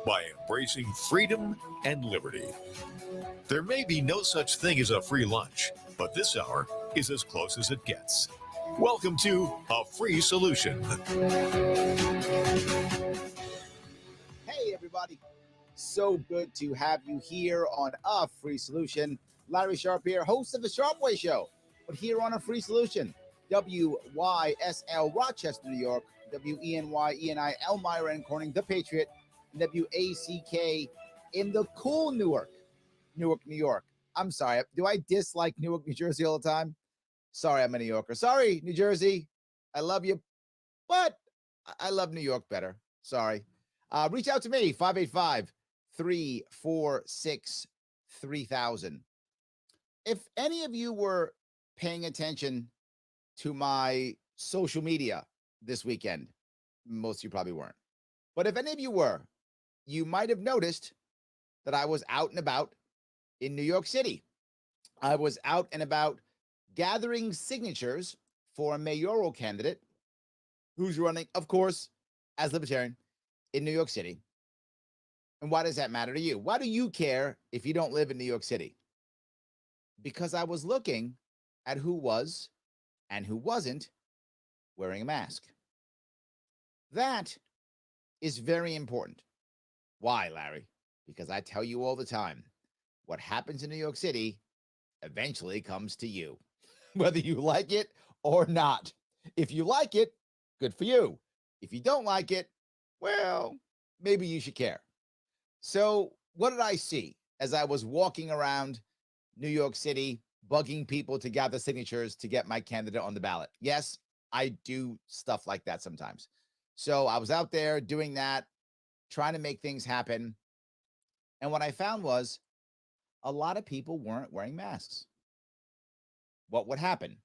by embracing freedom and liberty. There may be no such thing as a free lunch, but this hour is as close as it gets. Welcome to A Free Solution. Hey, everybody. So good to have you here on A Free Solution. Larry Sharp here, host of The Sharp Way Show. But here on A Free Solution, WYSL Rochester, New York, WENY Elmira and Corning, The Patriot, WACK in the cool Newark, New York. I'm sorry. Do I dislike Newark, New Jersey all the time? Sorry, I'm a New Yorker. Sorry, New Jersey. I love you, but I love New York better. Sorry. Reach out to me, 585-346-3000. If any of you were paying attention to my social media this weekend, most of you probably weren't. But if any of you were, you might have noticed that I was out and about in New York City. I was out and about gathering signatures for a mayoral candidate who's running, of course, as Libertarian in New York City. And why does that matter to you? Why do you care if you don't live in New York City? Because I was looking at who was and who wasn't wearing a mask. That is very important. Why, Larry? Because I tell you all the time, what happens in New York City eventually comes to you, whether you like it or not. If you like it, good for you. If you don't like it, well, maybe you should care. So what did I see as I was walking around New York City, bugging people to gather signatures to get my candidate on the ballot? Yes, I do stuff like that sometimes. So I was out there doing that, trying to make things happen. And what I found was a lot of people weren't wearing masks. What would happen?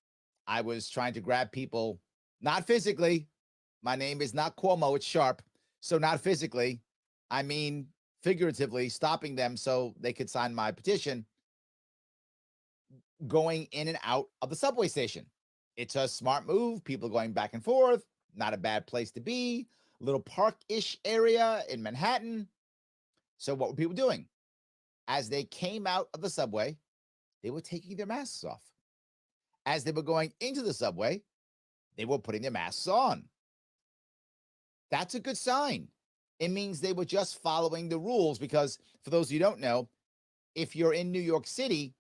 I was trying to grab people, not physically. My name is not Cuomo, it's Sharp. So not physically, I mean figuratively, stopping them so they could sign my petition, going in and out of the subway station. It's a smart move. People going back and forth, not a bad place to be. Little park-ish area in Manhattan. So what were people doing? As they came out of the subway, they were taking their masks off. As they were going into the subway, they were putting their masks on. That's a good sign. It means they were just following the rules, because for those of you who don't know, if you're in New York City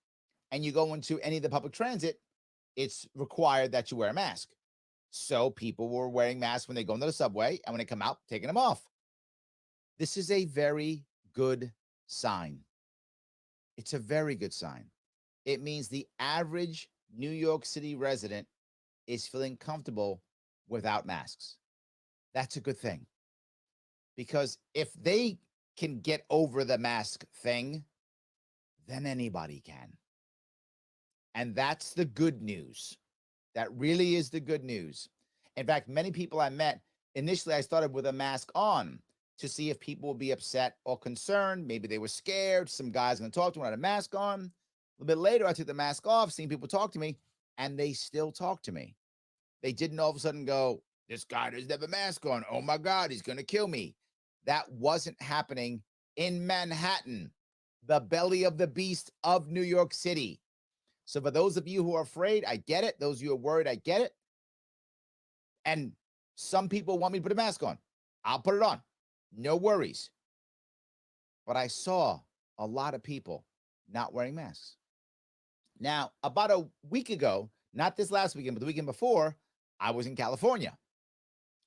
and you go into any of the public transit, it's required that you wear a mask. So people were wearing masks when they go into the subway, and when they come out, taking them off. This is a very good sign. It's a very good sign. It means the average New York City resident is feeling comfortable without masks. That's a good thing. Because if they can get over the mask thing, then anybody can. And that's the good news. That really is the good news. In fact, many people I met, initially I started with a mask on to see if people would be upset or concerned. Maybe they were scared. Some guy's going to talk to them without a mask on. A little bit later, I took the mask off, seeing people talk to me, and they still talk to me. They didn't all of a sudden go, this guy doesn't have a mask on. Oh my God, he's going to kill me. That wasn't happening in Manhattan, the belly of the beast of New York City. So for those of you who are afraid, I get it. Those of you who are worried, I get it. And some people want me to put a mask on. I'll put it on. No worries. But I saw a lot of people not wearing masks. Now, about a week ago, not this last weekend, but the weekend before, I was in California.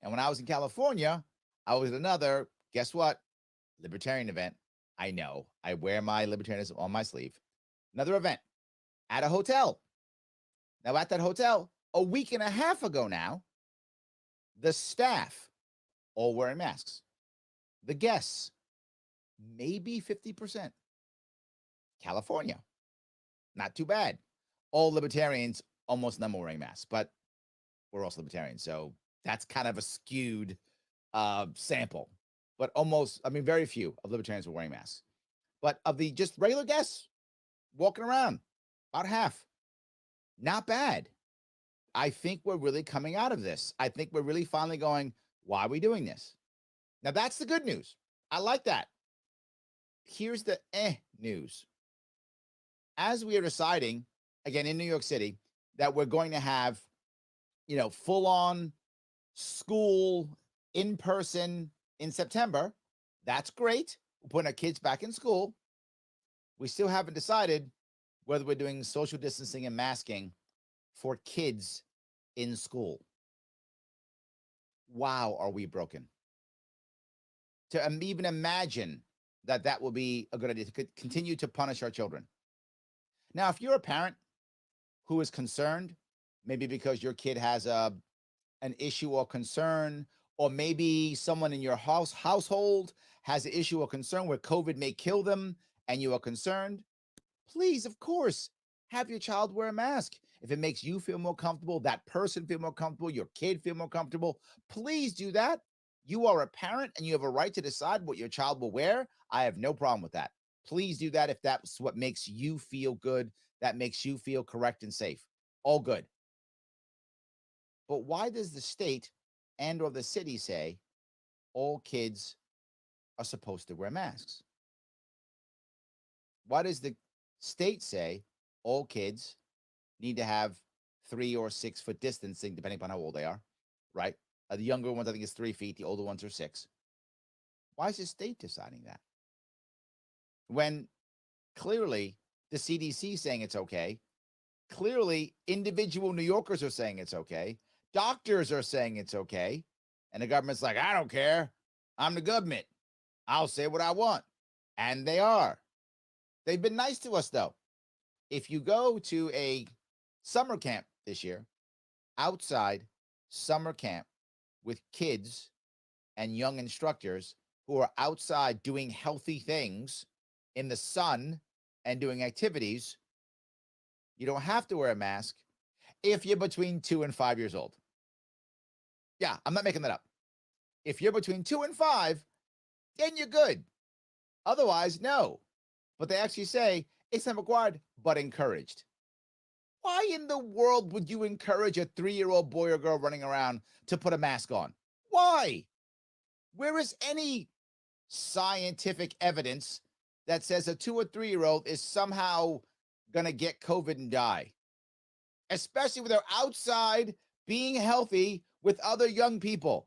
And when I was in California, I was at another, guess what? Libertarian event. I know. I wear my libertarianism on my sleeve. Another event at a hotel. Now, at that hotel, a week and a half ago now, the staff all wearing masks. The guests, maybe 50%. California, not too bad. All libertarians, almost none wearing masks, but we're also libertarians. So that's kind of a skewed sample. But very few of libertarians were wearing masks. But of the just regular guests walking around, about half. Not bad. I think we're really coming out of this. I think we're really finally going, why are we doing this? Now, that's the good news. I like that. here's the news. As we are deciding, again, in New York City, that we're going to have, full on school in person in September, that's great. We're putting our kids back in school. We still haven't decided whether we're doing social distancing and masking for kids in school. Wow, are we broken? To even imagine that will be a good idea to continue to punish our children. Now, if you're a parent who is concerned, maybe because your kid has an issue or concern, or maybe someone in your household has an issue or concern where COVID may kill them and you are concerned, please, of course, have your child wear a mask. If it makes you feel more comfortable, that person feel more comfortable, your kid feel more comfortable, please do that. You are a parent and you have a right to decide what your child will wear. I have no problem with that. Please do that if that's what makes you feel good, that makes you feel correct and safe. All good. But why does the state and or the city say all kids are supposed to wear masks? Why does the state say all kids need to have 3 or 6 foot distancing, depending upon how old they are, right? The younger ones, I think, is 3 feet. The older ones are 6. Why is the state deciding that? When clearly the CDC is saying it's okay. Clearly, individual New Yorkers are saying it's okay. Doctors are saying it's okay. And the government's like, I don't care. I'm the government. I'll say what I want. And they are. They've been nice to us, though. If you go to a summer camp this year, outside summer camp with kids and young instructors who are outside doing healthy things in the sun and doing activities, you don't have to wear a mask if you're between 2 and 5 years old. Yeah, I'm not making that up. If you're between 2 and 5, then you're good. Otherwise, no. But they actually say it's not required, but encouraged. Why in the world would you encourage a 3-year-old boy or girl running around to put a mask on? Why? Where is any scientific evidence that says a 2 or 3-year-old is somehow going to get COVID and die? Especially when they're outside being healthy with other young people.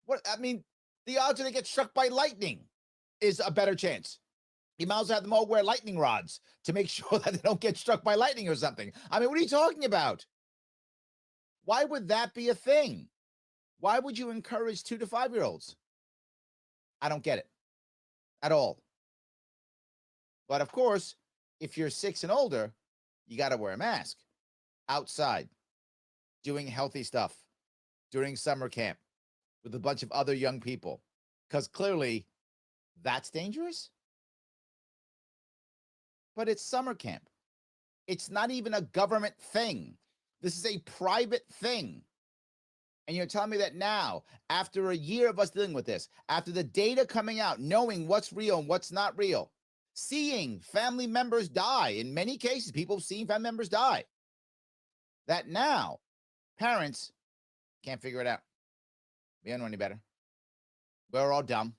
The odds that they get struck by lightning is a better chance. You might as well have them all wear lightning rods to make sure that they don't get struck by lightning or something. What are you talking about? Why would that be a thing? Why would you encourage 2 to 5-year-olds? I don't get it at all. But of course, if you're 6 and older, you got to wear a mask outside, doing healthy stuff during summer camp with a bunch of other young people, because clearly that's dangerous. But it's summer camp. It's not even a government thing. This is a private thing. And you're telling me that now, after a year of us dealing with this, after the data coming out, knowing what's real and what's not real, seeing family members die, in many cases, people have seen family members die, that now parents can't figure it out. We don't know any better. We're all dumb.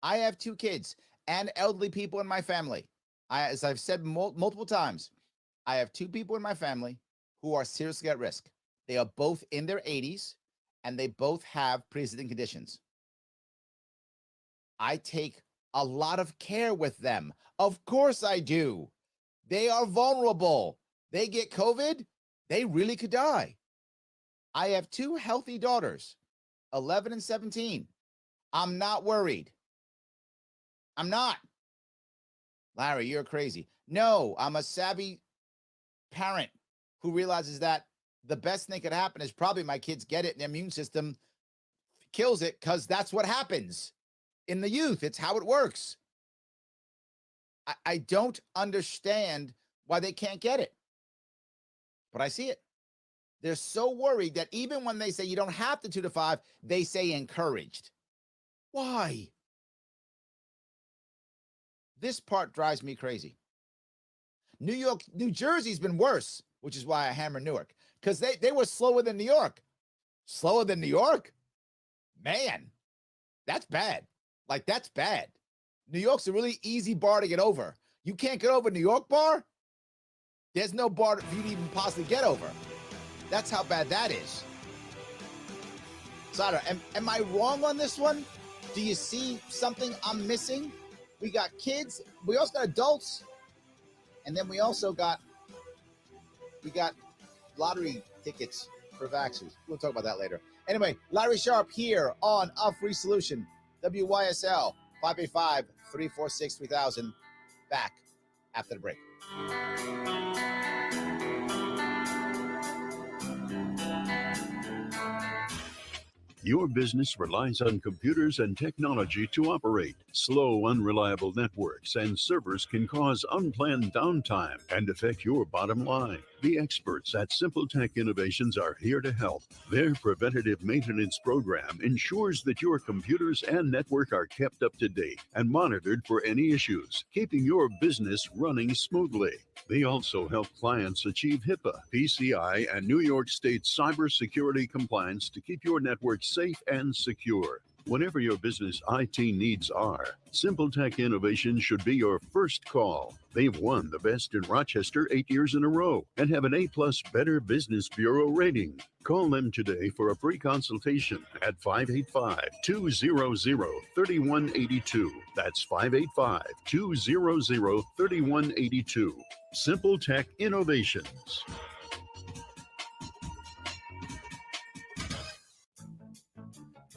I have 2 kids and elderly people in my family. As I've said multiple times, I have 2 people in my family who are seriously at risk. They are both in their 80s, and they both have pre-existing conditions. I take a lot of care with them. Of course I do. They are vulnerable. They get COVID, they really could die. I have 2 healthy daughters, 11 and 17. I'm not worried. I'm not. Larry, you're crazy. No, I'm a savvy parent who realizes that the best thing that could happen is probably my kids get it and their immune system kills it, because that's what happens in the youth. It's how it works. I don't understand why they can't get it, but I see it. They're so worried that even when they say you don't have to 2 to 5, they say encouraged. Why? This part drives me crazy. New Jersey's been worse, which is why I hammer Newark, because they were slower than New York. Slower than New York? Man, that's bad. That's bad. New York's a really easy bar to get over. You can't get over New York bar? There's no bar for you to even possibly get over. That's how bad that is. Sada, am I wrong on this one? Do you see something I'm missing? We got kids. We also got adults. And then we also got lottery tickets for vaxxers. We'll talk about that later. Anyway, Larry Sharp here on A Free Solution. WYSL 585-346-3000. Back after the break. Your business relies on computers and technology to operate. Slow, unreliable networks and servers can cause unplanned downtime and affect your bottom line. The experts at Simple Tech Innovations are here to help. Their preventative maintenance program ensures that your computers and network are kept up to date and monitored for any issues, keeping your business running smoothly. They also help clients achieve HIPAA, PCI, and New York State cybersecurity compliance to keep your network safe and secure. Whatever your business IT needs are, Simple Tech Innovations should be your first call. They've won the Best in Rochester 8 years in a row and have an A+ Better Business Bureau rating. Call them today for a free consultation at 585-200-3182. That's 585-200-3182. Simple Tech Innovations.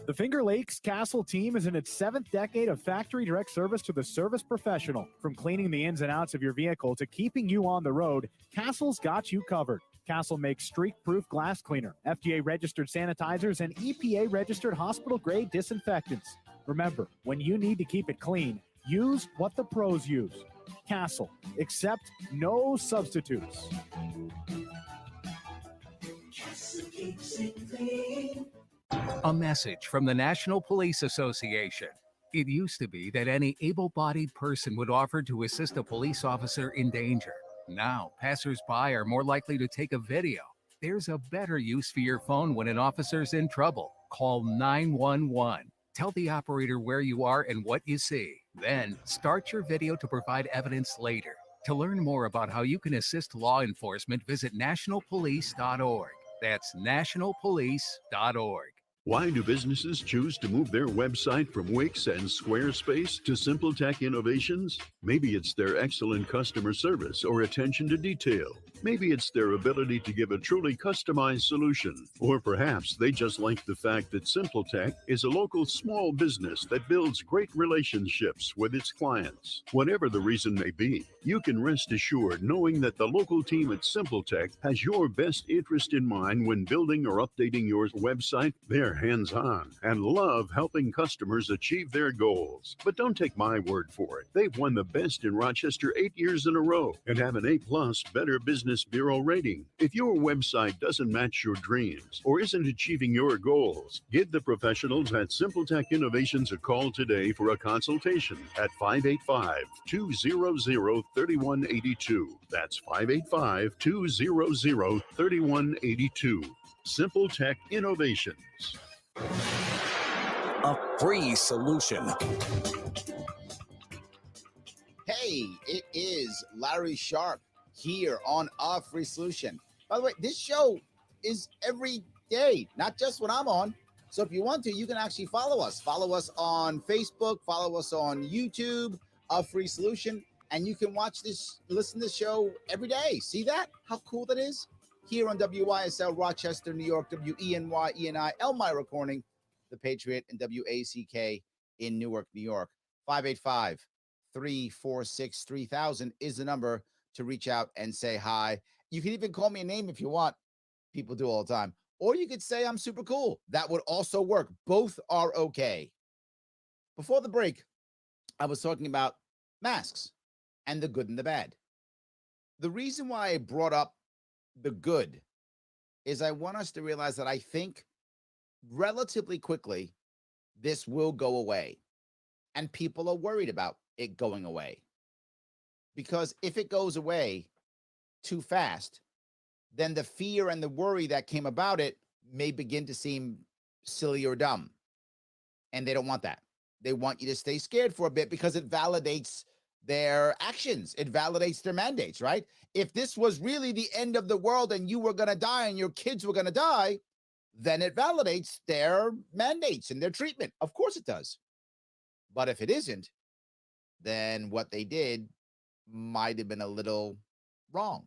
The Finger Lakes Castle team is in its 7th decade of factory direct service to the service professional. From cleaning the ins and outs of your vehicle to keeping you on the road, Castle's got you covered. Castle makes streak-proof glass cleaner, FDA-registered sanitizers, and EPA-registered hospital-grade disinfectants. Remember, when you need to keep it clean, use what the pros use. Castle. Accept no substitutes. Castle keeps it clean. A message from the National Police Association. It used to be that any able-bodied person would offer to assist a police officer in danger. Now, passers-by are more likely to take a video. There's a better use for your phone when an officer's in trouble. Call 911. Tell the operator where you are and what you see. Then, start your video to provide evidence later. To learn more about how you can assist law enforcement, visit nationalpolice.org. That's nationalpolice.org. Why do businesses choose to move their website from Wix and Squarespace to Simple Tech Innovations? Maybe it's their excellent customer service or attention to detail. Maybe it's their ability to give a truly customized solution. Or perhaps they just like the fact that Simple Tech is a local small business that builds great relationships with its clients. Whatever the reason may be, you can rest assured knowing that the local team at Simple Tech has your best interest in mind when building or updating your website. They're hands-on and love helping customers achieve their goals. But don't take my word for it. They've won the Best in Rochester 8 years in a row and have an A+ Better Business Bureau rating. If your website doesn't match your dreams or isn't achieving your goals, give the professionals at Simple Tech Innovations a call today for a consultation at 585-200-3182. That's 585-200-3182. Simple Tech Innovations. A free solution. Hey, it is Larry Sharp here on A Free Solution. By the way, this show is every day, not just when I'm on. So if you want to, you can actually follow us. Follow us on Facebook, follow us on YouTube, A Free Solution, and you can watch this, listen to the show every day. See that? How cool that is? Here on WYSL, Rochester, New York, WENY, ENI, Elmira Corning, The Patriot, and WACK in Newark, New York. 585-346-3000 is the number to reach out and say hi. You can even call me a name if you want. People do all the time. Or you could say I'm super cool. That would also work. Both are okay. Before the break, I was talking about masks and the good and the bad. The reason why I brought up the good is I want us to realize that I think relatively quickly this will go away, and people are worried about it going away, because if it goes away too fast, then the fear and the worry that came about it may begin to seem silly or dumb, and they don't want that. They want you to stay scared for a bit because it validates their actions. It validates their mandates, right? If this was really the end of the world and you were going to die and your kids were going to die, then it validates their mandates and their treatment. Of course it does. But if it isn't, then what they did might have been a little wrong,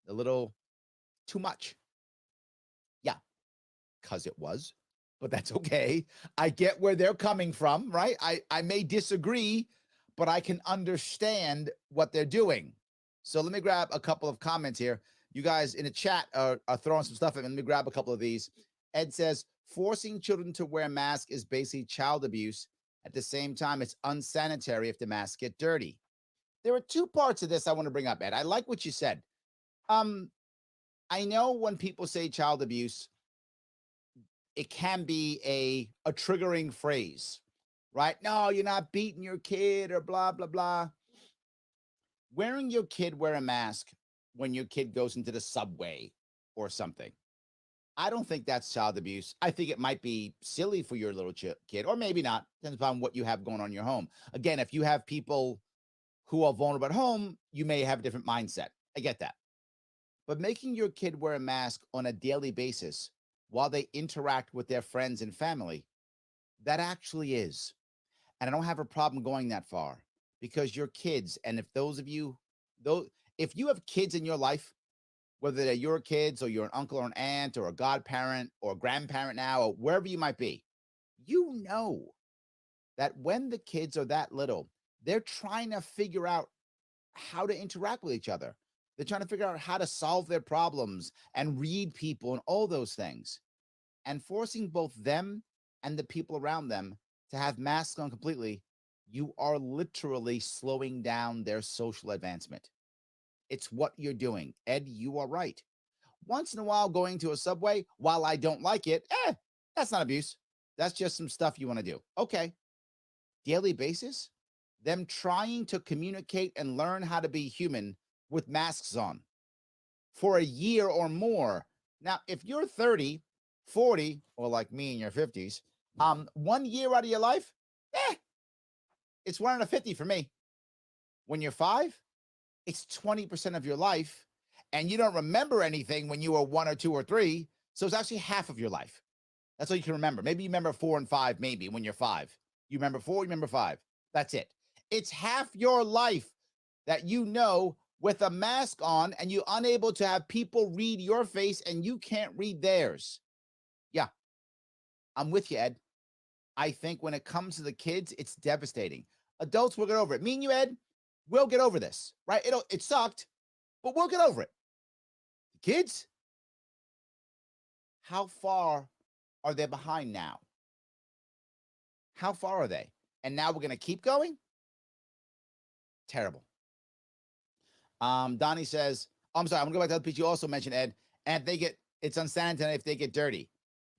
a little too much. Yeah, because it was, but that's okay. I get where they're coming from, right? I may disagree, but I can understand what they're doing. So let me grab a couple of comments here. You guys in the chat are throwing some stuff at me. Let me grab a couple of these. Ed says, forcing children to wear masks is basically child abuse. At the same time, it's unsanitary if the masks get dirty. There are two parts of this I want to bring up, Ed. I like what you said. I know when people say child abuse, it can be a triggering phrase, right? No, you're not beating your kid or blah, blah, blah. Wearing your kid wear a mask when your kid goes into the subway or something, I don't think that's child abuse. I think it might be silly for your little kid, or maybe not. Depends upon what you have going on in your home. Again, if you have people who are vulnerable at home, you may have a different mindset. I get that. But making your kid wear a mask on a daily basis while they interact with their friends and family, that actually is. And I don't have a problem going that far because your kids, and if those of you, if you have kids in your life, whether they're your kids or you're an uncle or an aunt or a godparent or a grandparent now, or wherever you might be, you know that when the kids are that little, they're trying to figure out how to interact with each other. They're trying to figure out how to solve their problems and read people and all those things. And forcing both them and the people around them to have masks on completely, you are literally slowing down their social advancement. It's what you're doing. Ed, you are right. Once in a while, going to a subway, while I don't like it, that's not abuse. That's just some stuff you want to do. Okay. Daily basis, them trying to communicate and learn how to be human with masks on for a year or more. Now, if you're 30, 40, or like me in your 50s, 1 year out of your life, it's 1 out of 50 for me. When you're 5, it's 20% of your life, and you don't remember anything when you were 1 or 2 or 3. So it's actually half of your life. That's all you can remember. Maybe you remember 4 and 5, maybe when you're 5. You remember 4, you remember 5. That's it. It's half your life that you know with a mask on and you're unable to have people read your face and you can't read theirs. Yeah, I'm with you, Ed. I think when it comes to the kids, it's devastating. Adults will get over it. Me and you, Ed, we'll get over this, right? It sucked, but we'll get over it. The kids, how far are they behind now? How far are they? And now we're going to keep going? Terrible. Donnie says, oh, I'm sorry, I'm going to go back to the piece you also mentioned, Ed, and if they get, it's unsanitary if they get dirty,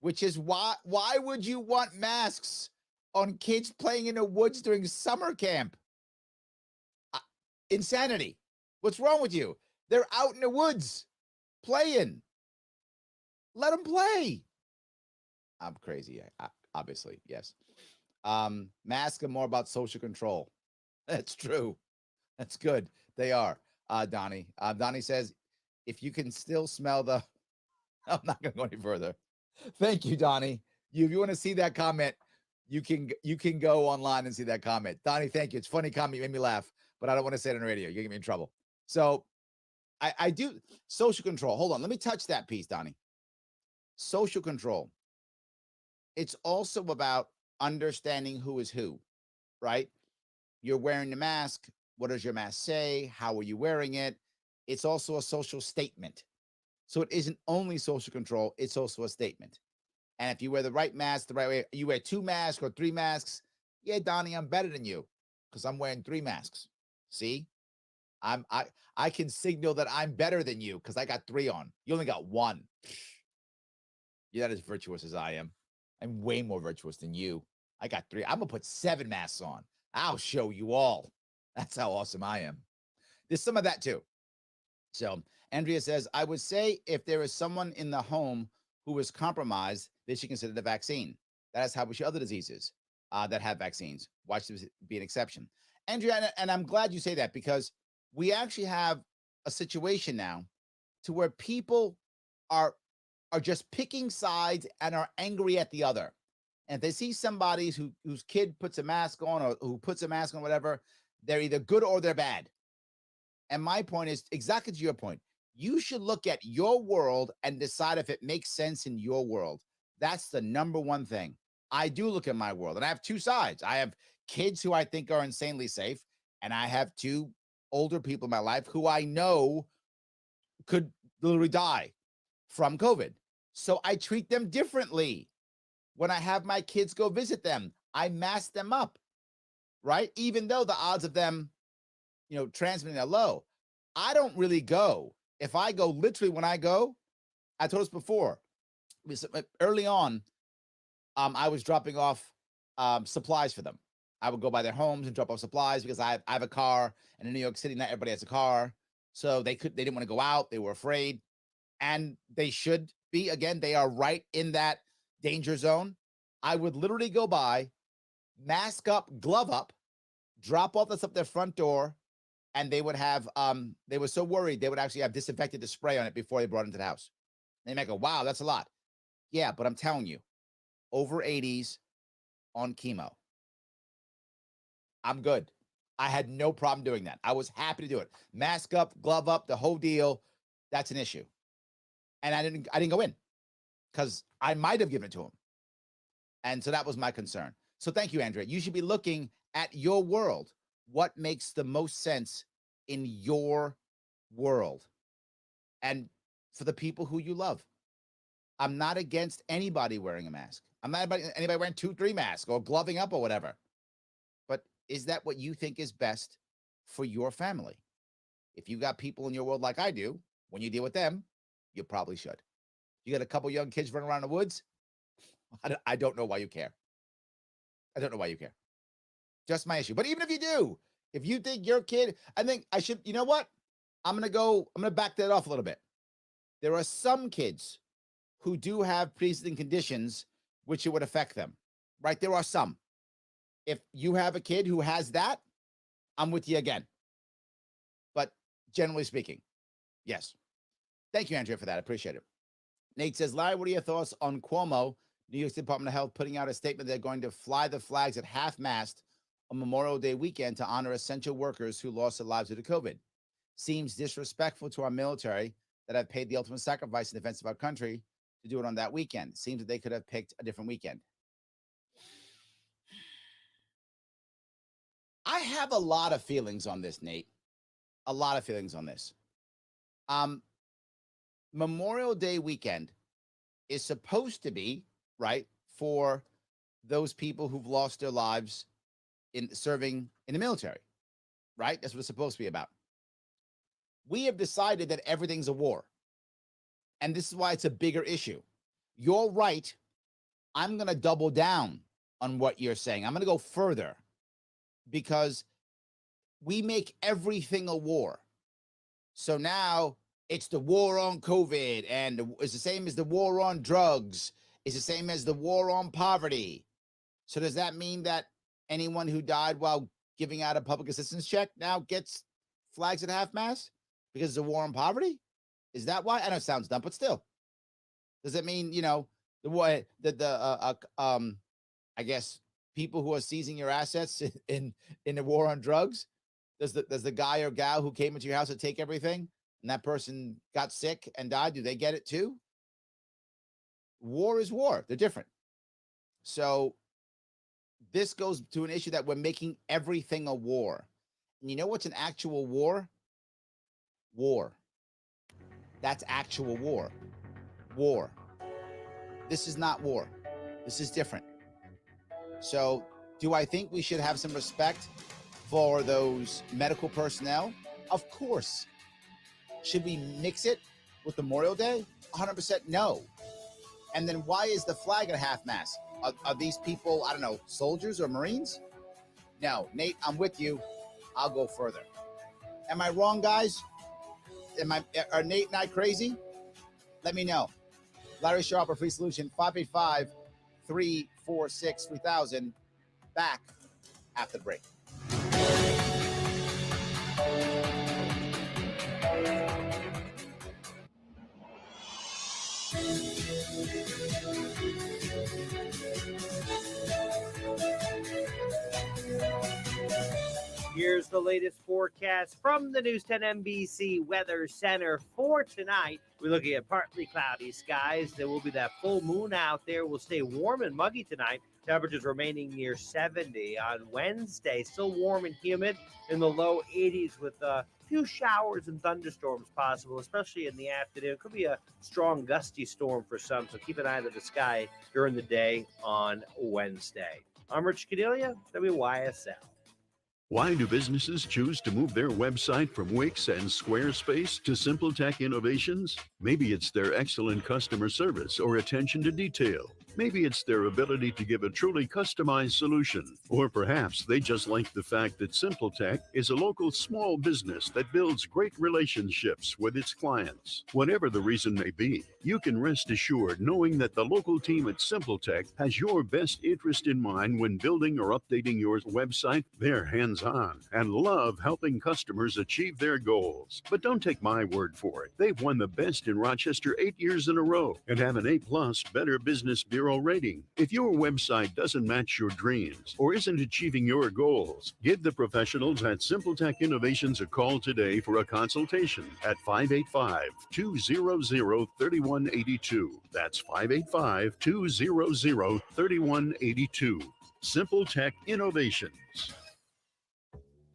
which is why would you want masks on kids playing in the woods during summer camp? Insanity. What's wrong with you? They're out in the woods playing. Let them play. I'm crazy. Obviously, yes. Masks are more about social control. That's true. That's good. They are. Donnie. Donnie says, if you can still smell the, I'm not going to go any further. Thank you, Donnie. If you want to see that comment, you can go online and see that comment. Donnie, thank you. It's a funny comment. You made me laugh, but I don't want to say it on the radio. You get me in trouble. So I do social control. Hold on. Let me touch that piece, Donnie. Social control. It's also about understanding who is who, right? You're wearing the mask. What does your mask say? How are you wearing it? It's also a social statement. So it isn't only social control, it's also a statement. And if you wear the right mask the right way, you wear 2 masks or 3 masks, yeah, Donnie, I'm better than you because I'm wearing 3 masks. See? I can signal that I'm better than you because I got 3 on. You only got 1. You're not as virtuous as I am. I'm way more virtuous than you. I got 3. I'm gonna put 7 masks on. I'll show you all. That's how awesome I am. There's some of that too. So Andrea says, I would say if there is someone in the home who is compromised, they should consider the vaccine. That is how we should other diseases. that have vaccines. Watch this be an exception. Andrea, and I'm glad you say that, because we actually have a situation now to where people are just picking sides and are angry at the other. And if they see somebody whose kid puts a mask on, or who puts a mask on, whatever, they're either good or they're bad. And my point is exactly to your point. You should look at your world and decide if it makes sense in your world. That's the number one thing. I do look at my world, and I have two sides. I have kids who I think are insanely safe, and I have two older people in my life who I know could literally die from COVID. So I treat them differently. When I have my kids go visit them, I mask them up, right? Even though the odds of them, transmitting are low. I don't really go. If I go, literally when I go, I told us before, early on, I was dropping off supplies for them. I would go by their homes and drop off supplies because I have a car, and in New York City, not everybody has a car. So they didn't want to go out. They were afraid, and they should be. Again, they are right in that danger zone. I would literally go by, mask up, glove up, drop off the stuff at their front door, and they would have, they were so worried, they would actually have disinfected the spray on it before they brought it into the house. They might go, wow, that's a lot. Yeah, but I'm telling you, over 80s on chemo. I'm good. I had no problem doing that. I was happy to do it. Mask up, glove up, the whole deal. That's an issue. And I didn't go in because I might have given it to him. And so that was my concern. So thank you, Andrea. You should be looking at your world. What makes the most sense in your world and for the people who you love? I'm not against anybody wearing a mask. I'm not about anybody wearing 2-3 masks or gloving up or whatever. But is that what you think is best for your family? If you got people in your world like I do, when you deal with them, you probably should. You got a couple young kids running around the woods, I don't know why you care. I don't know why you care. Just my issue. But even if you do, if you think your kid, I think I should, you know what? I'm going to back that off a little bit. There are some kids who do have pre-existing conditions which it would affect them, right? There are some. If you have a kid who has that, I'm with you again. But generally speaking, yes. Thank you, Andrea, for that. I appreciate it. Nate says, Larry, what are your thoughts on Cuomo, New York State Department of Health, putting out a statement they're going to fly the flags at half-mast on Memorial Day weekend to honor essential workers who lost their lives due to COVID? Seems disrespectful to our military that have paid the ultimate sacrifice in defense of our country to do it on that weekend. Seems that they could have picked a different weekend. I have a lot of feelings on this, Nate. A lot of feelings on this. Memorial Day weekend is supposed to be, right, for those people who've lost their lives in serving in the military, right? That's what it's supposed to be about. We have decided that everything's a war. And this is why it's a bigger issue. You're right. I'm going to double down on what you're saying. I'm going to go further because we make everything a war. So now it's the war on COVID, and it's the same as the war on drugs. It's the same as the war on poverty. So does that mean that anyone who died while giving out a public assistance check now gets flags at half-mast because it's a war on poverty? Is that why? I know it sounds dumb, but still. Does it mean, the way that I guess people who are seizing your assets in the war on drugs, does the guy or gal who came into your house to take everything and that person got sick and died, do they get it too? War is war. They're different. So this goes to an issue that we're making everything a war. And you know what's an actual war? War. That's actual war. War. This is not war. This is different. So do I think we should have some respect for those medical personnel? Of course. Should we mix it with Memorial Day? 100% no. And then why is the flag at half-mast? Are these people, I don't know, soldiers or Marines? No, Nate, I'm with you. I'll go further. Am I wrong, guys? Are Nate and I crazy? Let me know. Larry Sharper, Free Solution, 585-346-3000. back after the break. Here's the latest forecast from the News 10 NBC Weather Center for tonight. We're looking at partly cloudy skies. There will be that full moon out there. We'll stay warm and muggy tonight. Temperatures remaining near 70 on Wednesday. Still warm and humid in the low 80s with a few showers and thunderstorms possible, especially in the afternoon. Could be a strong gusty storm for some, so keep an eye to the sky during the day on Wednesday. I'm Rich Cadelia, WYSL. Why do businesses choose to move their website from Wix and Squarespace to SimpleTech Innovations? Maybe it's their excellent customer service or attention to detail. Maybe it's their ability to give a truly customized solution. Or perhaps they just like the fact that SimpleTech is a local small business that builds great relationships with its clients. Whatever the reason may be, you can rest assured knowing that the local team at SimpleTech has your best interest in mind when building or updating your website. They're hands-on and love helping customers achieve their goals. But don't take my word for it. They've won the best in Rochester 8 years in a row and have an A+ Better Business Bureau rating. If your website doesn't match your dreams or isn't achieving your goals, give the professionals at SimpleTech Innovations a call today for a consultation at 585-200-3182. That's 585-200-3182. SimpleTech Innovations.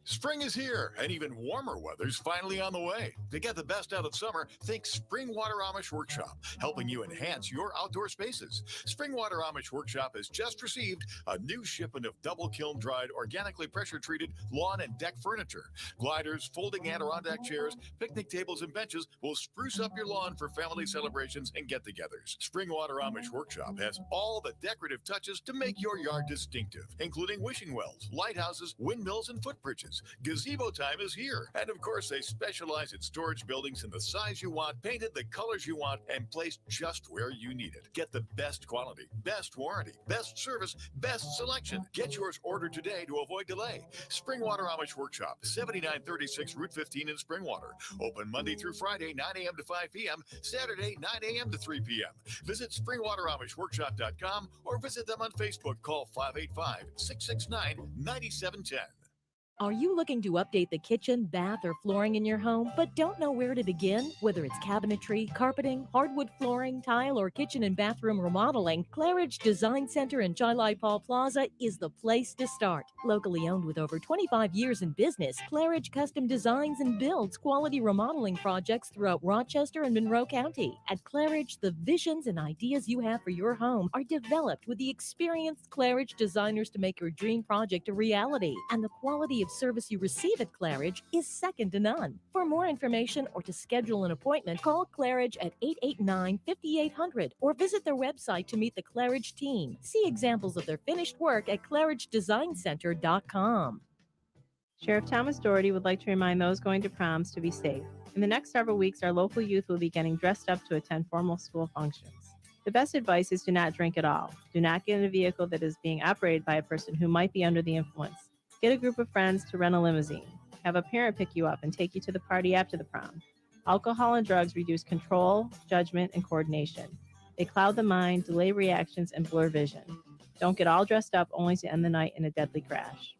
Spring is here, and even warmer weather's finally on the way. To get the best out of summer, think Springwater Amish Workshop, helping you enhance your outdoor spaces. Springwater Amish Workshop has just received a new shipment of double kiln dried, organically pressure treated lawn and deck furniture. Gliders, folding Adirondack chairs, picnic tables, and benches will spruce up your lawn for family celebrations and get-togethers. Springwater Amish Workshop has all the decorative touches to make your yard distinctive, including wishing wells, lighthouses, windmills, and footbridges. Gazebo time is here. And of course, they specialize in storage buildings in the size you want, painted the colors you want, and placed just where you need it. Get the best quality, best warranty, best service, best selection. Get yours ordered today to avoid delay. Springwater Amish Workshop, 7936 Route 15 in Springwater. Open Monday through Friday, 9 a.m. to 5 p.m., Saturday, 9 a.m. to 3 p.m. Visit SpringwaterAmishWorkshop.com or visit them on Facebook. Call 585-669-9710. Are you looking to update the kitchen, bath, or flooring in your home, but don't know where to begin? Whether it's cabinetry, carpeting, hardwood flooring, tile, or kitchen and bathroom remodeling, Claridge Design Center in Chilai Paul Plaza is the place to start. Locally owned with over 25 years in business, Claridge custom designs and builds quality remodeling projects throughout Rochester and Monroe County. At Claridge, the visions and ideas you have for your home are developed with the experienced Claridge designers to make your dream project a reality. And the quality of service you receive at Claridge is second to none. For more information or to schedule an appointment, call Claridge at 889-5800 or visit their website to meet the Claridge team. See examples of their finished work at claridgedesigncenter.com. Sheriff Thomas Doherty would like to remind those going to proms to be safe. In the next several weeks, our local youth will be getting dressed up to attend formal school functions. The best advice is to not drink at all. Do not get in a vehicle that is being operated by a person who might be under the influence. Get a group of friends to rent a limousine. Have a parent pick you up and take you to the party after the prom. Alcohol and drugs reduce control, judgment, and coordination. They cloud the mind, delay reactions, and blur vision. Don't get all dressed up only to end the night in a deadly crash.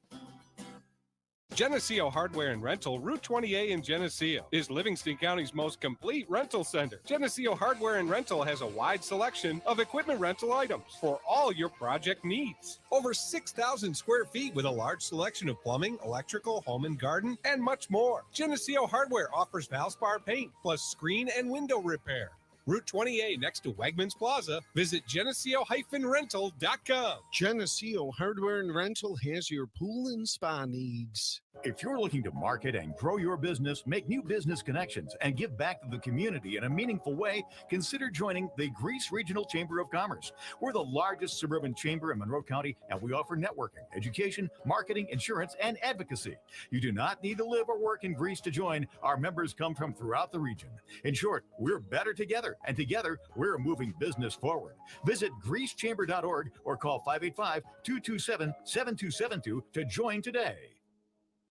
Geneseo Hardware and Rental, Route 20A in Geneseo, is Livingston County's most complete rental center. Geneseo Hardware and Rental has a wide selection of equipment rental items for all your project needs. Over 6,000 square feet with a large selection of plumbing, electrical, home and garden, and much more. Geneseo Hardware offers Valspar paint, plus screen and window repair. Route 20A next to Wegmans Plaza. Visit Geneseo-rental.com. Geneseo Hardware and Rental has your pool and spa needs. If you're looking to market and grow your business, make new business connections, and give back to the community in a meaningful way, consider joining the Greece Regional Chamber of Commerce. We're the largest suburban chamber in Monroe County, and we offer networking, education, marketing, insurance, and advocacy. You do not need to live or work in Greece to join. Our members come from throughout the region. In short, we're better together, and together, we're moving business forward. Visit greecechamber.org or call 585-227-7272 to join today.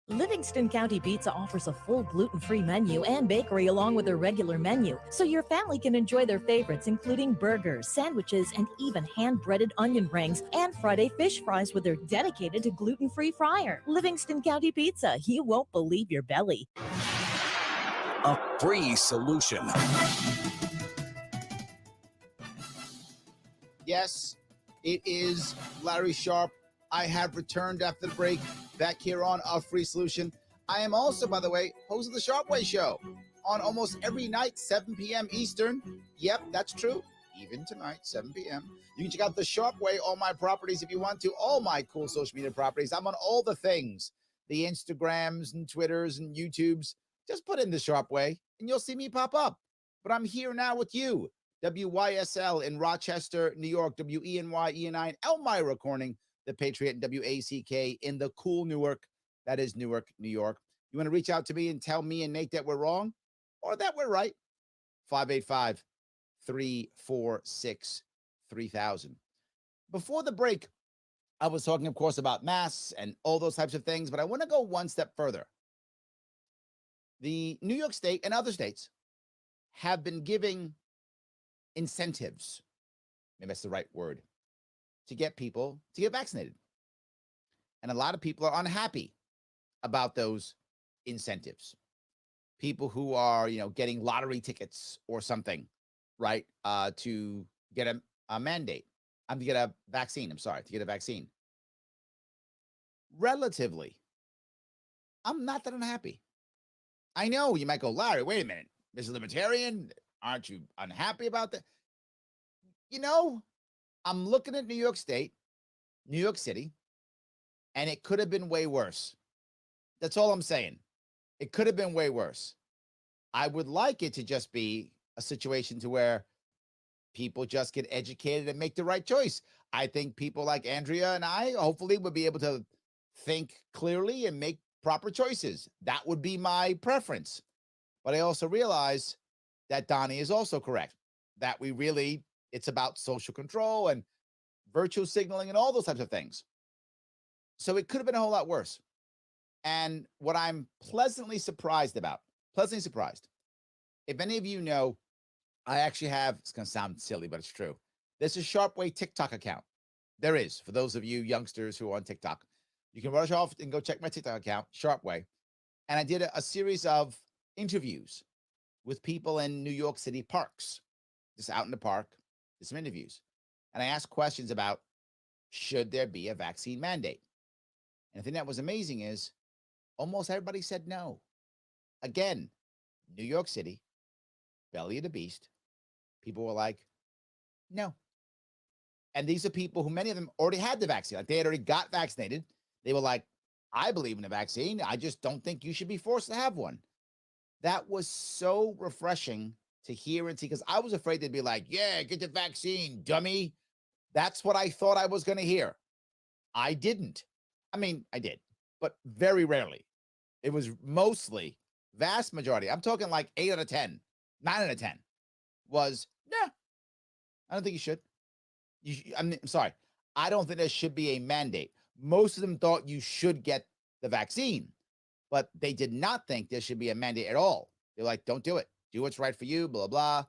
Livingston County Pizza offers a full gluten-free menu and bakery along with their regular menu, so your family can enjoy their favorites, including burgers, sandwiches, and even hand-breaded onion rings and Friday fish fries with their dedicated to gluten-free fryer. Livingston County Pizza, you won't believe your belly. A free solution. Yes, it is Larry Sharp. I have returned after the break, back here on A Free Solution. I am also, by the way, host of the Sharpway Show on almost every night, 7 p.m. Eastern. Yep, that's true. Even tonight, 7 p.m. You can check out the Sharpway, all my properties if you want to, all my cool social media properties. I'm on all the things, the Instagrams and Twitters and YouTubes. Just put in the Sharpway and you'll see me pop up. But I'm here now with you. WYSL in Rochester, New York, WENY, ENI, in Elmira, Corning, the Patriot, and WACK in the cool Newark. That is Newark, New York. You want to reach out to me and tell me and Nate that we're wrong or that we're right? 585-346-3000. Before the break, I was talking, of course, about masks and all those types of things, but I want to go one step further. The New York State and other states have been giving incentives, maybe that's the right word, to get people to get vaccinated. And a lot of people are unhappy about those incentives. People who are, getting lottery tickets or something, right, to get a mandate. To get a vaccine. To get a vaccine. Relatively, I'm not that unhappy. I know you might go, Larry, wait a minute. Mr. Libertarian, aren't you unhappy about that? I'm looking at New York State, New York City, and it could have been way worse. That's all I'm saying. It could have been way worse. I would like it to just be a situation to where people just get educated and make the right choice. I think people like Andrea and I hopefully would be able to think clearly and make proper choices. That would be my preference. But I also realize that Donnie is also correct, that it's about social control and virtue signaling and all those types of things. So it could have been a whole lot worse. And what I'm pleasantly surprised about, if any of you know, I actually have, it's going to sound silly, but it's true. There's a Sharpway TikTok account. There is, for those of you youngsters who are on TikTok. You can rush off and go check my TikTok account, Sharpway. And I did a series of interviews with people in New York City parks, just out in the park, did some interviews. And I asked questions about, should there be a vaccine mandate? And the thing that was amazing is almost everybody said no. Again, New York City, belly of the beast. People were like, no. And these are people who, many of them already had the vaccine. Like they had already got vaccinated. They were like, I believe in a vaccine. I just don't think you should be forced to have one. That was so refreshing to hear and see, because I was afraid they'd be like, yeah, get the vaccine, dummy. That's what I thought I was going to hear. I didn't. I mean, I did, but very rarely. It was mostly, vast majority. I'm talking like 8 out of 10, 9 out of 10 was, nah, I don't think you should. I'm sorry. I don't think there should be a mandate. Most of them thought you should get the vaccine, but they did not think there should be a mandate at all. They're like, don't do it. Do what's right for you, blah, blah.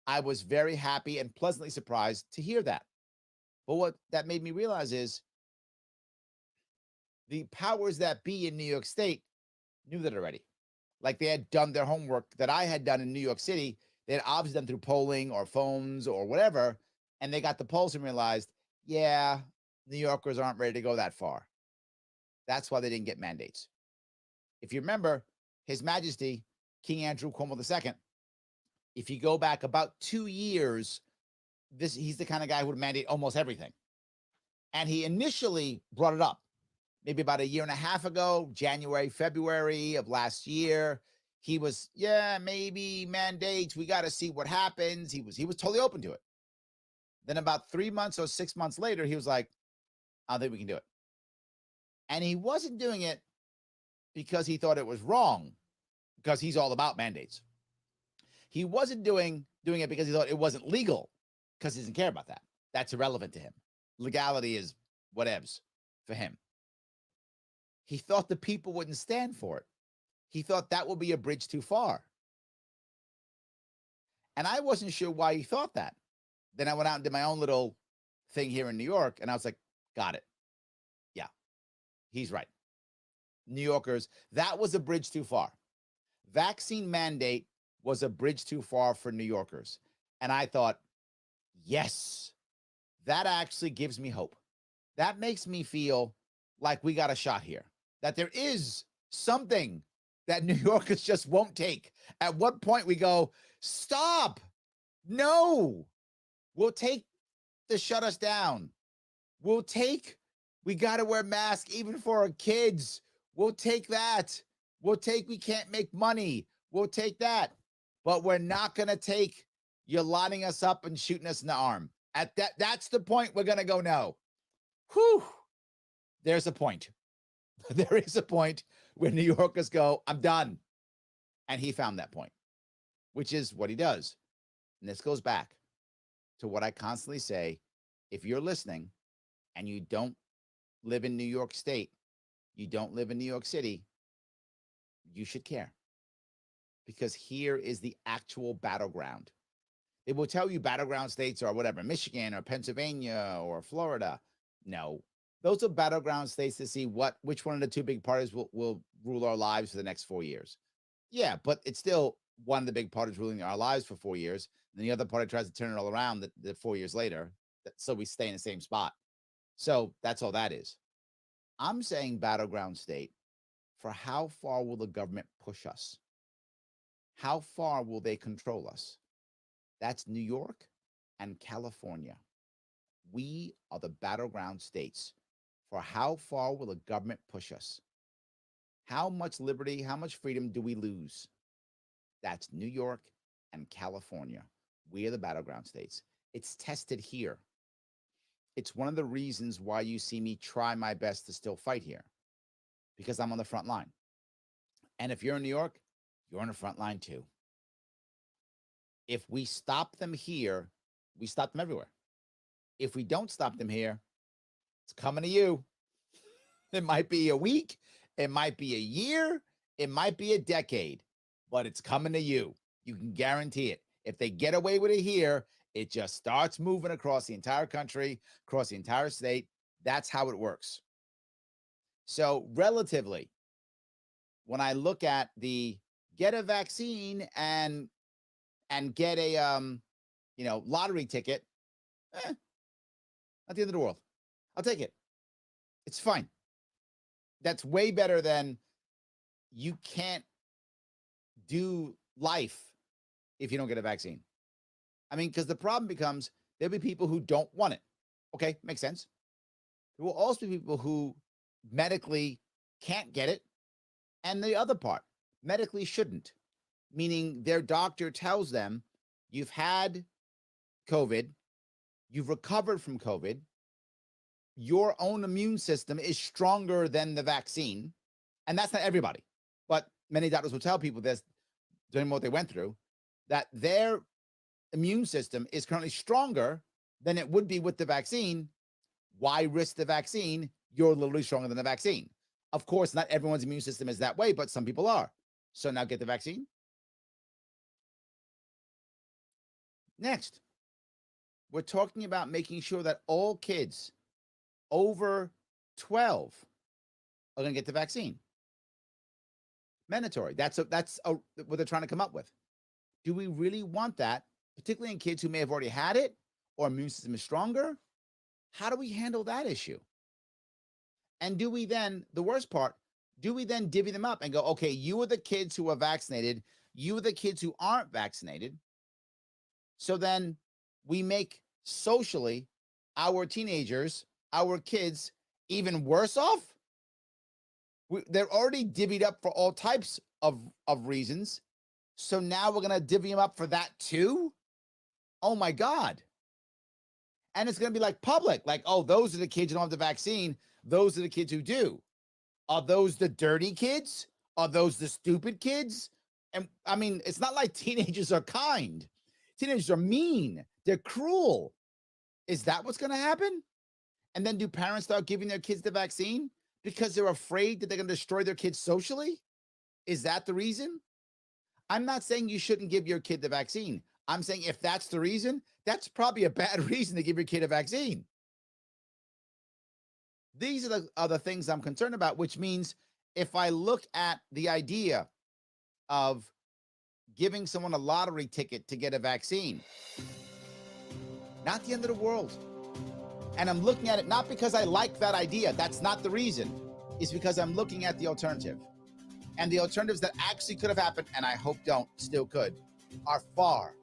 I was very happy and pleasantly surprised to hear that. But what that made me realize is the powers that be in New York State knew that already. Like they had done their homework that I had done in New York City. They had obviously done through polling or phones or whatever. And they got the polls and realized, yeah, New Yorkers aren't ready to go that far. That's why they didn't get mandates. If you remember, His Majesty, King Andrew Cuomo II, if you go back about 2 years, he's the kind of guy who would mandate almost everything. And he initially brought it up. maybe about a year and a half ago, January, February of last year, he was, yeah, maybe mandates. We got to see what happens. He was totally open to it. Then about 3 months or 6 months later, he was like, I don't think we can do it. And he wasn't doing it because he thought it was wrong, because he's all about mandates. He wasn't doing it because he thought it wasn't legal, because he doesn't care about that. That's irrelevant to him. Legality is whatevs for him. He thought the people wouldn't stand for it. He thought that would be a bridge too far. And I wasn't sure why he thought that. Then I went out and did my own little thing here in New York, and I was like, got it. Yeah, he's right. New Yorkers, that was a bridge too far. Vaccine mandate was a bridge too far for New Yorkers. And I thought, yes, that actually gives me hope. That makes me feel like we got a shot here, that there is something that New Yorkers just won't take. At what point we go, stop, no, we'll take to shut us down. We'll take, we got to wear masks even for our kids. We'll take that. We'll take, we can't make money. We'll take that. But we're not going to take you lining us up and shooting us in the arm. At that's the point we're going to go, no. Whew. There's a point. There is a point where New Yorkers go, I'm done. And he found that point, which is what he does. And this goes back to what I constantly say. If you're listening and you don't live in New York State, you don't live in New York City, you should care. Because here is the actual battleground. They will tell you battleground states are whatever, Michigan or Pennsylvania or Florida. No, those are battleground states to see which one of the two big parties will rule our lives for the next 4 years. Yeah, but it's still one of the big parties ruling our lives for 4 years. And the other party tries to turn it all around the 4 years later. So we stay in the same spot. So that's all that is. I'm saying battleground state for how far will the government push us? How far will they control us? That's New York and California. We are the battleground states for how far will the government push us? How much liberty, how much freedom do we lose? That's New York and California. We are the battleground states. It's tested here. It's one of the reasons why you see me try my best to still fight here, because I'm on the front line. And if you're in New York, you're on the front line too. If we stop them here, we stop them everywhere. If we don't stop them here, it's coming to you. It might be a week, it might be a year, it might be a decade, but it's coming to you. You can guarantee it. If they get away with it here, it just starts moving across the entire country, across the entire state. That's how it works. So relatively, when I look at the get a vaccine and get a lottery ticket, not the end of the world. I'll take it. It's fine. That's way better than you can't do life if you don't get a vaccine. I mean, because the problem becomes there'll be people who don't want it. Okay, makes sense. There will also be people who medically can't get it. And the other part, medically shouldn't, meaning their doctor tells them you've had COVID, you've recovered from COVID, your own immune system is stronger than the vaccine. And that's not everybody, but many doctors will tell people this during what they went through, that their immune system is currently stronger than it would be with the vaccine. Why risk the vaccine? You're literally stronger than the vaccine. Of course, not everyone's immune system is that way, but some people are. So now get the vaccine. Next, we're talking about making sure that all kids over 12 are going to get the vaccine. Mandatory. That's what they're trying to come up with. Do we really want that, particularly in kids who may have already had it or immune system is stronger? How do we handle that issue? And do we then, the worst part, do we then divvy them up and go, okay, you are the kids who are vaccinated, you are the kids who aren't vaccinated. So then we make socially our teenagers, our kids, even worse off They're already divvied up for all types of reasons. So now we're going to divvy them up for that too? Oh my God. And it's going to be like public, like, oh, those are the kids who don't have the vaccine. Those are the kids who do. Are those the dirty kids? Are those the stupid kids? And I mean, it's not like teenagers are kind. Teenagers are mean. They're cruel. Is that what's going to happen? And then do parents start giving their kids the vaccine because they're afraid that they're going to destroy their kids socially? Is that the reason? I'm not saying you shouldn't give your kid the vaccine. I'm saying if that's the reason, that's probably a bad reason to give your kid a vaccine. These are the things I'm concerned about, which means if I look at the idea of giving someone a lottery ticket to get a vaccine, not the end of the world. And I'm looking at it not because I like that idea. That's not the reason. It's because I'm looking at the alternative. And the alternatives that actually could have happened, and I hope don't, still could, are far,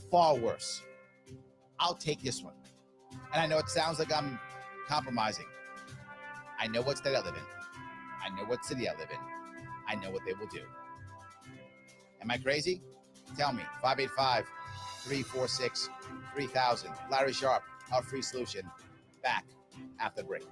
far worse. I'll take this one. And I know it sounds like I'm compromising. I know what state I live in. I know what city I live in. I know what they will do. Am I crazy? Tell me. 585-346-3000. Larry Sharp, our free solution. Back after the break.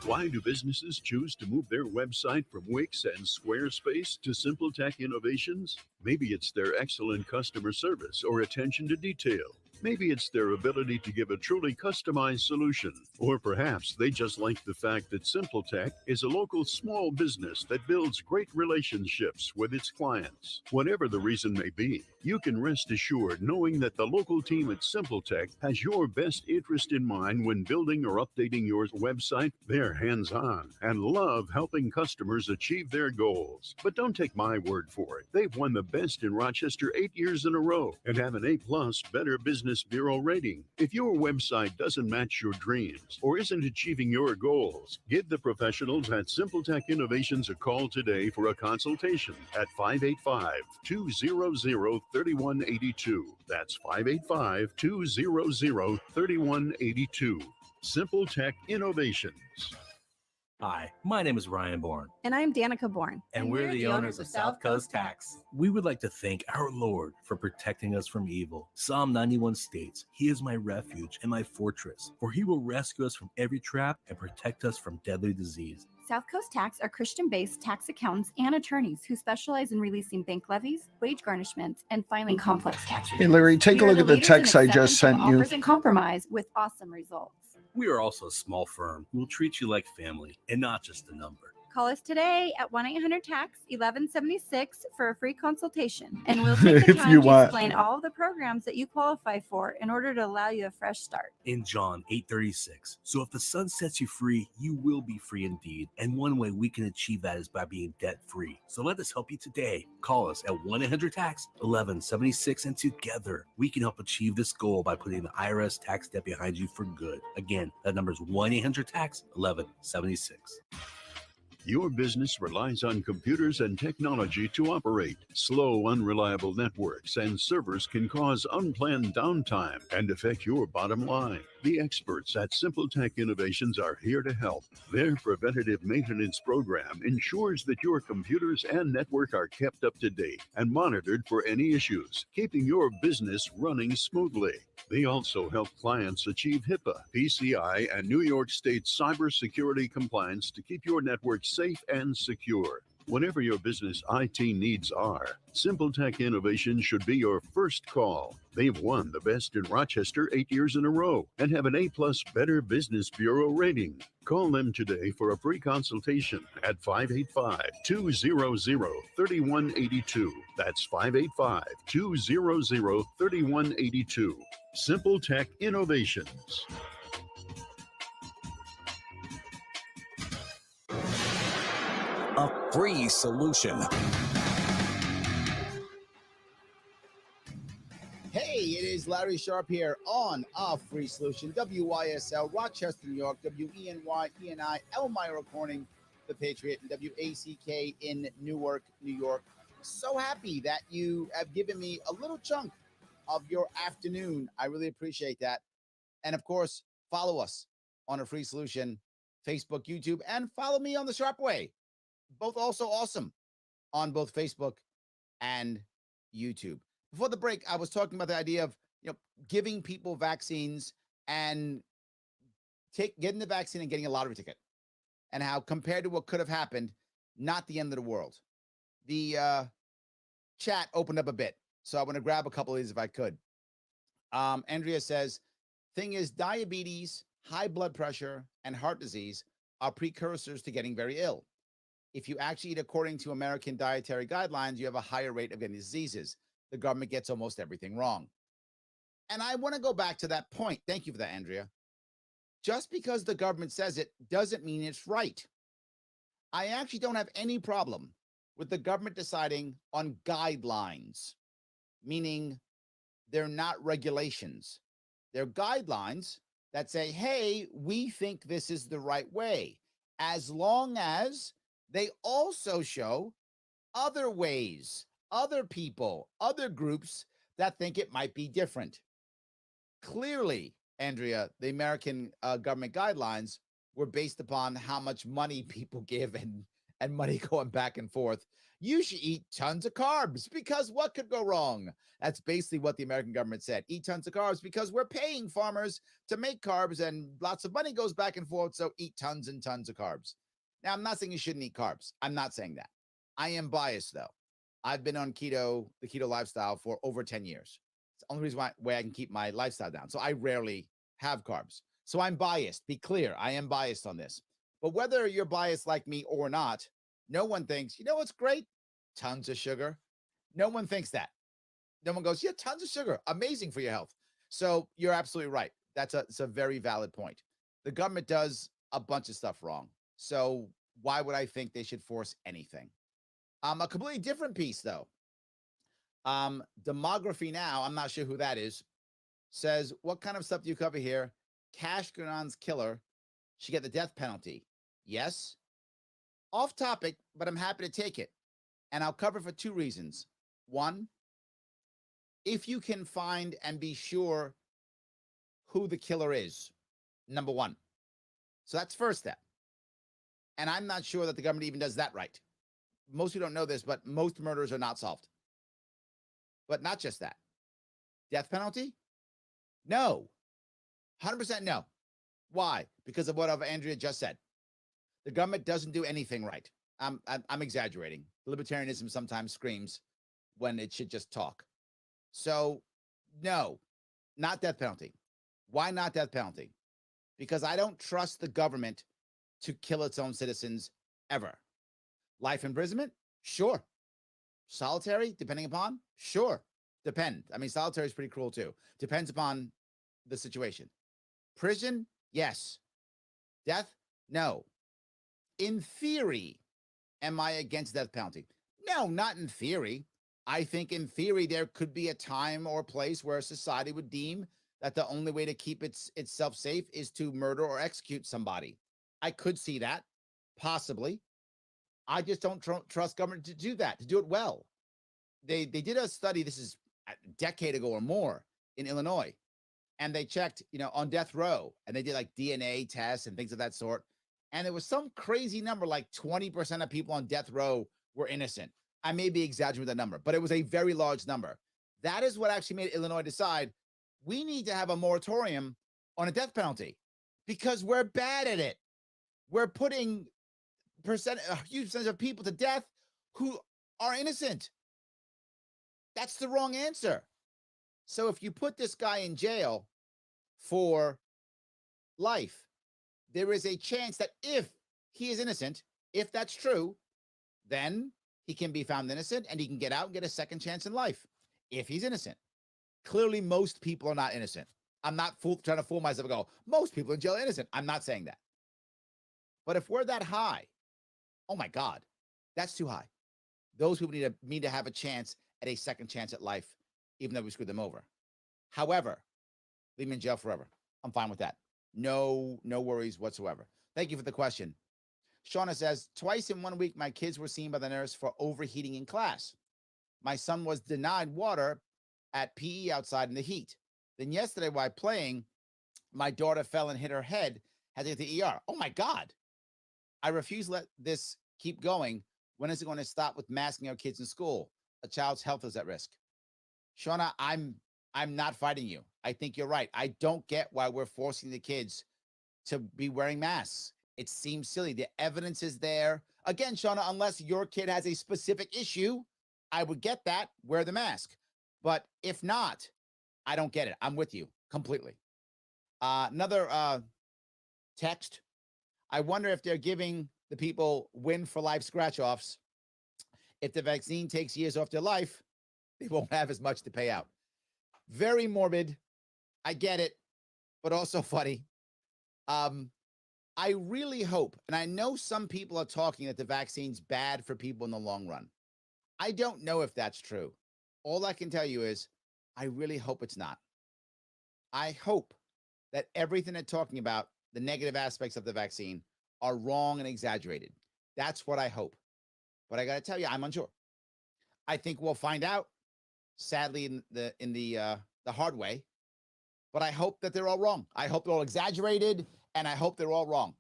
Why do businesses choose to move their website from Wix and Squarespace to Simple Tech Innovations? Maybe it's their excellent customer service or attention to detail. Maybe it's their ability to give a truly customized solution. Or perhaps they just like the fact that Simple Tech is a local small business that builds great relationships with its clients. Whatever the reason may be, you can rest assured knowing that the local team at Simple Tech has your best interest in mind when building or updating your website. They're hands-on and love helping customers achieve their goals. But don't take my word for it. They've won the best in Rochester 8 years in a row and have an A+ Better Business Bureau rating. If your website doesn't match your dreams or isn't achieving your goals, give the professionals at Simple Tech Innovations a call today for a consultation at 585-200-3182. That's 585-200-3182. Simple Tech Innovations. Hi, my name is Ryan Bourne. And I'm Danica Bourne. And we're the owners of South Coast Tax. We would like to thank our Lord for protecting us from evil. Psalm 91 states, He is my refuge and my fortress, for He will rescue us from every trap and protect us from deadly disease. South Coast Tax are Christian-based tax accountants and attorneys who specialize in releasing bank levies, wage garnishments, and filing complex tax returns. Hey, Larry, take a look at the text I just sent you. Offers and compromise with awesome results. We are also a small firm who will treat you like family and not just a number. Call us today at 1-800-TAX-1176 for a free consultation, and we'll take the time to explain all of the programs that you qualify for in order to allow you a fresh start. In John 8:36, so if the Son sets you free, you will be free indeed. And one way we can achieve that is by being debt-free. So let us help you today. Call us at 1-800-TAX-1176, and together we can help achieve this goal by putting the IRS tax debt behind you for good. Again, that number is 1-800-TAX-1176. Your business relies on computers and technology to operate. Slow, unreliable networks and servers can cause unplanned downtime and affect your bottom line. The experts at Simple Tech Innovations are here to help. Their preventative maintenance program ensures that your computers and network are kept up to date and monitored for any issues, keeping your business running smoothly. They also help clients achieve HIPAA, PCI, and New York State cybersecurity compliance to keep your network safe and secure. Whatever your business IT needs are, Simple Tech Innovations should be your first call. They've won the best in Rochester 8 years in a row and have an A+ Better Business Bureau rating. Call them today for a free consultation at 585-200-3182. That's 585-200-3182. Simple Tech Innovations. A free solution. Hey, it is Larry Sharp here on A Free Solution, WYSL, Rochester, New York, WENY, ENI, Elmira Corning, The Patriot, and WACK in Newark, New York. So happy that you have given me a little chunk of your afternoon. I really appreciate that. And of course, follow us on A Free Solution, Facebook, YouTube, and follow me on The Sharp Way. Both also awesome on both Facebook and YouTube. Before the break, I was talking about the idea of giving people vaccines and getting the vaccine and getting a lottery ticket, and how compared to what could have happened, not the end of the world. The chat opened up a bit, so I want to grab a couple of these if I could. Andrea says, thing is, diabetes, high blood pressure, and heart disease are precursors to getting very ill. If you actually eat according to American dietary guidelines, you have a higher rate of getting diseases. The government gets almost everything wrong. And I want to go back to that point. Thank you for that, Andrea. Just because the government says it doesn't mean it's right. I actually don't have any problem with the government deciding on guidelines, meaning they're not regulations. They're guidelines that say, hey, we think this is the right way, as long as they also show other ways, other people, other groups that think it might be different. Clearly, Andrea, the American government guidelines were based upon how much money people give and money going back and forth. You should eat tons of carbs because what could go wrong? That's basically what the American government said. Eat tons of carbs because we're paying farmers to make carbs and lots of money goes back and forth. So eat tons and tons of carbs. Now, I'm not saying you shouldn't eat carbs. I'm not saying that. I am biased, though. I've been on keto, the keto lifestyle, for over 10 years. It's the only reason why I can keep my lifestyle down. So I rarely have carbs. So I'm biased. Be clear. I am biased on this. But whether you're biased like me or not, no one thinks, you know what's great? Tons of sugar. No one thinks that. No one goes, yeah, tons of sugar. Amazing for your health. So you're absolutely right. It's a very valid point. The government does a bunch of stuff wrong. So why would I think they should force anything? A completely different piece, though. Demography Now, I'm not sure who that is, says, what kind of stuff do you cover here? Cash Granon's killer should get the death penalty. Yes. Off topic, but I'm happy to take it. And I'll cover for two reasons. One, if you can find and be sure who the killer is, number one. So that's first step. And I'm not sure that the government even does that right. Most people don't know this, but most murders are not solved. But not just that. Death penalty? No. 100% no. Why? Because of what Andrea just said. The government doesn't do anything right. I'm exaggerating. Libertarianism sometimes screams when it should just talk. So, no, not death penalty. Why not death penalty? Because I don't trust the government to kill its own citizens ever. Life imprisonment? Sure. Solitary, depending upon? Sure. Depend. I mean, solitary is pretty cruel too. Depends upon the situation. Prison? Yes. Death? No. In theory, am I against death penalty? No, not in theory. I think in theory there could be a time or place where society would deem that the only way to keep itself safe is to murder or execute somebody. I could see that, possibly. I just don't trust government to do that, to do it well. They did a study, this is a decade ago or more, in Illinois, and they checked, on death row, and they did like DNA tests and things of that sort. And there was some crazy number, like 20% of people on death row were innocent. I may be exaggerating with that number, but it was a very large number. That is what actually made Illinois decide we need to have a moratorium on a death penalty because we're bad at it. We're putting a huge percentage of people to death who are innocent. That's the wrong answer. So if you put this guy in jail for life, there is a chance that if he is innocent, if that's true, then he can be found innocent and he can get out and get a second chance in life if he's innocent. Clearly, most people are not innocent. I'm not trying to fool myself and go, most people in jail are innocent. I'm not saying that. But if we're that high, oh my God, that's too high. Those people need to have a chance at a second chance at life, even though we screwed them over. However, leave them in jail forever. I'm fine with that. No worries whatsoever. Thank you for the question. Shauna says, twice in 1 week, my kids were seen by the nurse for overheating in class. My son was denied water at PE outside in the heat. Then yesterday while playing, My daughter fell and hit her head, had to get to the ER. Oh my God. I refuse to let this keep going. When is it going to stop with masking our kids in school? A child's health is at risk. Shauna, I'm not fighting you. I think you're right. I don't get why we're forcing the kids to be wearing masks. It seems silly. The evidence is there. Again, Shauna, unless your kid has a specific issue, I would get that. Wear the mask. But if not, I don't get it. I'm with you completely. Another text. I wonder if they're giving the people win for life scratch-offs. If the vaccine takes years off their life, they won't have as much to pay out. Very morbid. I get it, but also funny. I really hope, and I know some people are talking that the vaccine's bad for people in the long run. I don't know if that's true. All I can tell you is I really hope it's not. I hope that everything they're talking about, the negative aspects of the vaccine, are wrong and exaggerated. That's what I hope. But I got to tell you, I'm unsure. I think we'll find out, sadly, in the hard way. But I hope that they're all wrong. I hope they're all exaggerated, and I hope they're all wrong,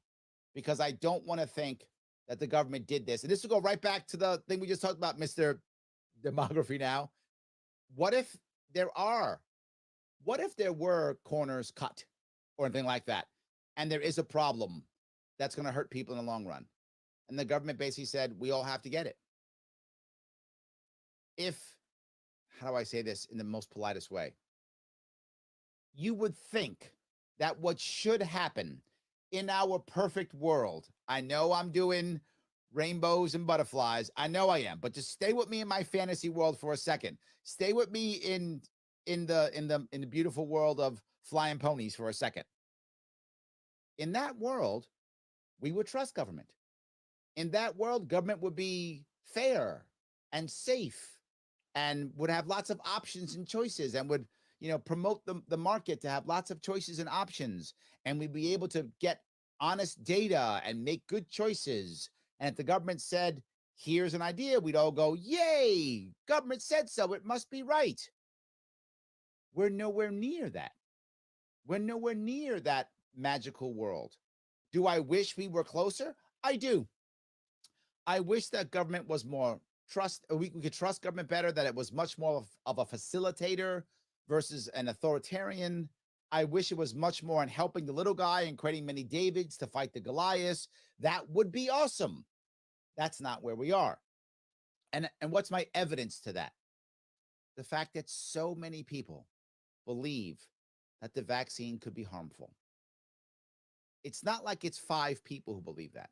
because I don't want to think that the government did this. And this will go right back to the thing we just talked about, Mr. Demography now. What if there were corners cut or anything like that, and there is a problem that's going to hurt people in the long run, and the government basically said, we all have to get it? How do I say this in the most politest way? You would think that what should happen in our perfect world, I know I'm doing rainbows and butterflies, I know I am, but just stay with me in my fantasy world for a second. Stay with me in the beautiful world of flying ponies for a second. In that world, we would trust government. In that world, government would be fair and safe and would have lots of options and choices, and would, promote the market to have lots of choices and options. And we'd be able to get honest data and make good choices. And if the government said, here's an idea, we'd all go, yay, government said so, it must be right. We're nowhere near that. We're nowhere near that magical world. Do I wish we were closer? I do. I wish that government was more we could trust government better, that it was much more of a facilitator versus an authoritarian. I wish it was much more in helping the little guy and creating many Davids to fight the Goliaths. That would be awesome. That's not where we are. And what's my evidence to that? The fact that so many people believe that the vaccine could be harmful. It's not like it's 5 people who believe that.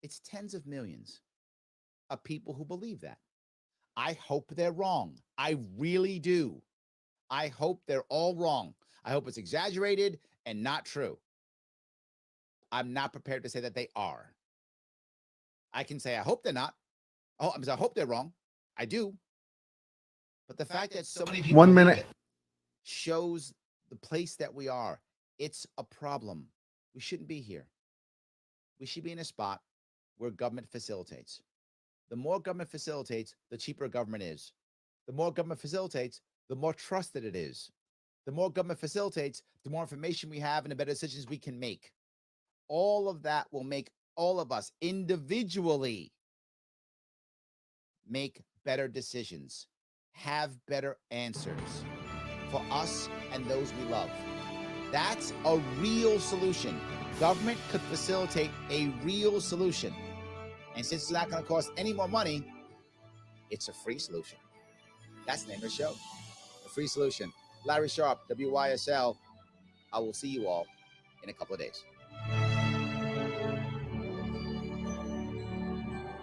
It's tens of millions of people who believe that. I hope they're wrong. I really do. I hope they're all wrong. I hope it's exaggerated and not true. I'm not prepared to say that they are. I can say I hope they're not. Oh, I hope they're wrong. I do. But the fact that so many people 1 minute shows the place that we are. It's a problem. We shouldn't be here. We should be in a spot where government facilitates. The more government facilitates, the cheaper government is. The more government facilitates, the more trusted it is. The more government facilitates, the more information we have and the better decisions we can make. All of that will make all of us individually make better decisions, have better answers for us and those we love. That's a real solution. Government could facilitate a real solution. And since it's not going to cost any more money, it's a free solution. That's the name of the show. A free solution. Larry Sharp, WYSL. I will see you all in a couple of days.